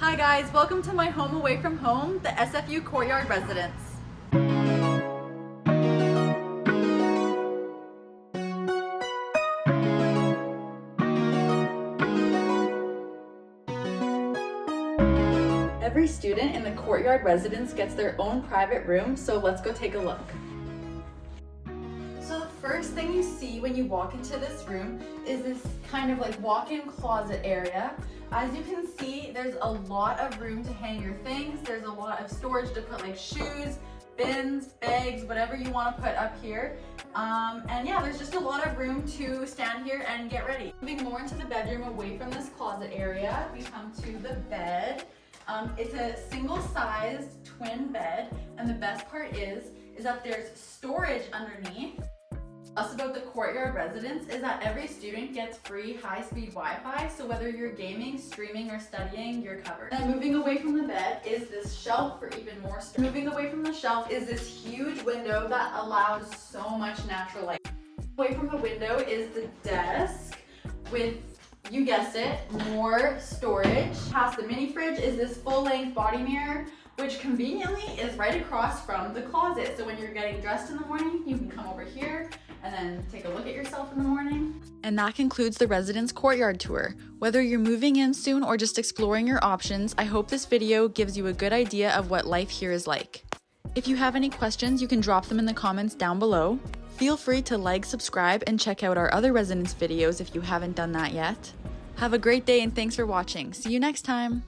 Hi guys, welcome to my home away from home, the SFU Courtyard Residence. Every student in the Courtyard Residence gets their own private room, so let's go take a look. So the first thing you see when you walk into this room is this kind of like walk-in closet area. As you can see, there's a lot of room to hang your things. There's a lot of storage to put like shoes, bins, bags, whatever you want to put up here. And yeah, there's just a lot of room to stand here and get ready. Moving more into the bedroom away from this closet area, we come to the bed. It's a single-sized twin bed, and the best part is that there's storage underneath. Plus about the Courtyard Residence is that every student gets free high-speed Wi-Fi, so whether you're gaming, streaming, or studying, you're covered. And moving away from the bed is this shelf for even more storage. Moving away from the shelf is this huge window that allows so much natural light. Away from the window is the desk with, you guessed it, more storage. Past the mini fridge is this full-length body mirror, which conveniently is right across from the closet. So when you're getting dressed in the morning, you can come over here and then take a look at yourself in the morning. And that concludes the residence courtyard tour. Whether you're moving in soon or just exploring your options, I hope this video gives you a good idea of what life here is like. If you have any questions, you can drop them in the comments down below. Feel free to like, subscribe, and check out our other residence videos if you haven't done that yet. Have a great day and thanks for watching. See you next time.